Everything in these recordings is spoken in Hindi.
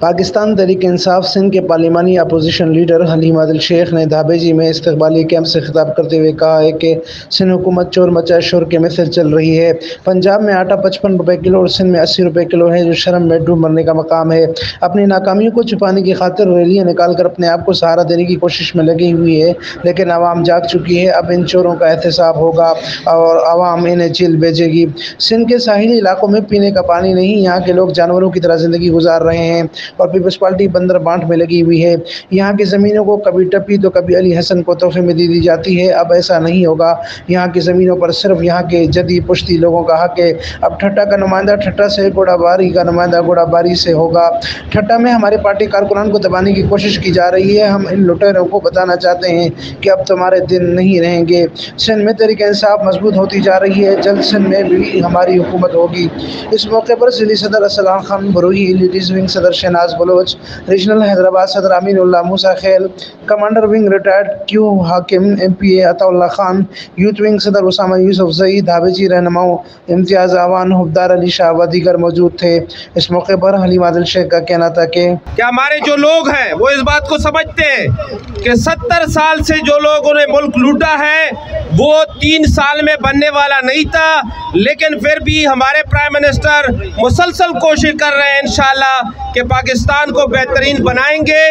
पाकिस्तान तहरीक-ए-इंसाफ सिंध के पार्लिमानी अपोजिशन लीडर हलीम आदिल शेख ने धाबेजी में इस्तकबाली कैंप से खिताब करते हुए कहा है कि सिंध हुकूमत चोर मचा शोर के मिसल चल रही है। पंजाब में आटा 55 रुपये किलो और सिंध में 80 रुपये किलो है, जो शर्म में डूब मरने का मकाम है। अपनी नाकामियों को छुपाने की खातिर रैलियाँ निकाल कर अपने आप को सहारा देने की कोशिश में लगी हुई है, लेकिन आवाम जाग चुकी है। अब इन चोरों का एहतसाब होगा और आवाम इन्हें जेल भेजेगी। सिंध के साहिली इलाकों में पीने का पानी नहीं, यहाँ के लोग जानवरों की तरह ज़िंदगी गुजार रहे हैं और पीपल्स पार्टी बंदर बांट में लगी हुई है। यहाँ की ज़मीनों को कभी टप्पी तो कभी अली हसन को तोहफे में दे दी जाती है। अब ऐसा नहीं होगा। यहाँ की ज़मीनों पर सिर्फ यहाँ के जदी पुश्ती लोगों का हक है। अब ठट्टा का नुमाइंदा ठट्टा से, गोड़ाबारी का नुमाइंदा गोड़ाबारी से होगा। ठट्टा में हमारे पार्टी कारकुनान को दबाने की कोशिश की जा रही है। हम इन लुटेरों को बताना चाहते हैं कि अब तुम्हारे दिन नहीं रहेंगे। सिंध में तहरीक-ए-इंसाफ मजबूत होती जा रही है। जल्द सिंध में भी हमारी हुकूमत होगी। इस मौके पर जिली सदर असलाम खान बरूही, लेडीज़ विंग सदर शहनाज बलोच, रीजनल हैदराबाद सदर Aminullah Musa Khel, commander wing retired Q Hakim MPA Ataullah Khan, youth wing सदर उसामा यूसुफ जई, धाबेजी रहनुमाओं इम्तियाज़ आवान, हुब्दार अली शाह व दीगर मौजूद थे। इस मौके पर हलीम आदिल शेख का कहना था कि हमारे जो लोग हैं वो इस बात को समझते हैं कि 70 साल से जो लोगों ने मुल्क लूटा है वो 3 साल में बनने वाला नहीं था, लेकिन फिर भी हमारे प्राइम मिनिस्टर मुसलसल कोशिश कर रहे हैं इंशाअल्लाह कि पाकिस्तान को बेहतरीन बनाएंगे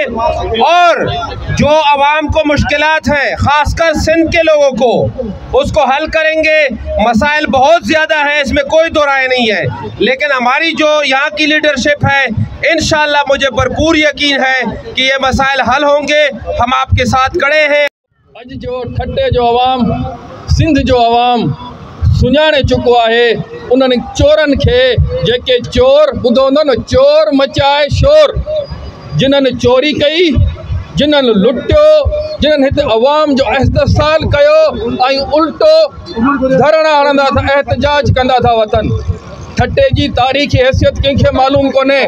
और जो आवाम को मुश्किलात हैं, ख़ासकर सिंध के लोगों को, उसको हल करेंगे। मसाइल बहुत ज़्यादा हैं, इसमें कोई दो राय नहीं है, लेकिन हमारी जो यहाँ की लीडरशिप है, इंशाअल्लाह मुझे भरपूर यकीन है कि ये मसाइल हल होंगे। हम आपके साथ खड़े हैं। अज जो ठट्टे जो अवाम, सिंध जो अवाम सुञाणे चुको है उन्होंने चोरन के, जेके चोर बुधो न चोर मचाए शोर, जिन्होंने चोरी कई, जिन्होंने लुटियो, जिन्होंने हिते अवाम जो एहतसाल कयो ऐं उल्टो धरणा हणंदा था, एहतजाज कंदा था वतन। ठट्टे जी तारीख़ी हैसियत कंहिंखे मालूम कोन्हे।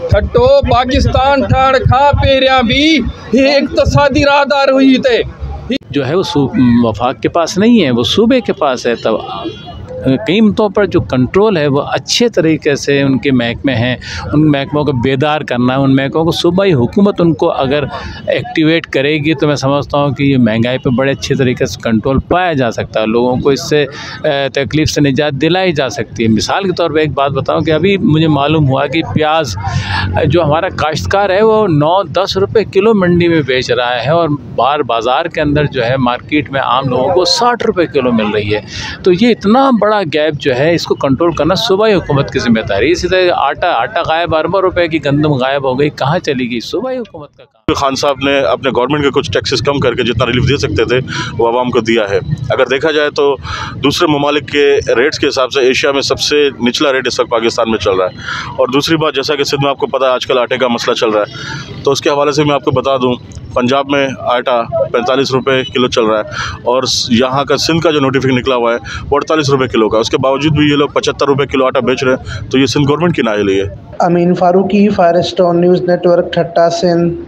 ठट्टो पाकिस्तान ठहण खां पहिरियां भी ये इक़्तिसादी राहदार हुई हिते। जो है वो वफाक के पास नहीं है, वो सूबे के पास है। तब कीमतों पर जो कंट्रोल है वो अच्छे तरीके से उनके महकमे हैं, उन महकमों को बेदार करना है। उन महकमों को सूबाई हुकूमत उनको अगर एक्टिवेट करेगी तो मैं समझता हूँ कि ये महंगाई पर बड़े अच्छे तरीके से कंट्रोल पाया जा सकता है, लोगों को इससे तकलीफ़ से निजात दिलाई जा सकती है। मिसाल के तौर पर एक बात बताऊँ कि अभी मुझे मालूम हुआ कि प्याज जो हमारा काश्तकार है वो 9-10 रुपये किलो मंडी में बेच रहा है और बाहर बाज़ार के अंदर जो है मार्केट में आम लोगों को 60 रुपये किलो मिल रही है। तो ये इतना बड़ा गैप जो है, इसको कंट्रोल करना सूबाई हुकूमत की जिम्मेदारी। इसी तरह आटा गायब, अरबों रुपए की गंदम गायब हो गई, कहाँ चली गई? सूबाई हुकूमत का काम। खान साहब ने अपने गवर्नमेंट के कुछ टैक्सेस कम करके जितना रिलीफ दे सकते थे वो आवाम को दिया है। अगर देखा जाए तो दूसरे ममालिक के रेट्स के हिसाब से एशिया में सबसे निचला रेट इस वक्त पाकिस्तान में चल रहा है। और दूसरी बात, जैसा कि सिंध में आपको पता है आजकल आटे का मसला चल रहा है, तो उसके हवाले से मैं आपको बता दूं, पंजाब में आटा 45 रुपये किलो चल रहा है और यहाँ का सिंध का जो नोटिफिकेशन निकला हुआ है वो 48 रुपये किलो का। उसके बावजूद भी ये लोग 75 रुपये किलो आटा बेच रहे हैं, तो ये सिंध गवर्नमेंट की नाअहली है। Amin Farooqui, Fire Stone News Network, Thatta, Sindh.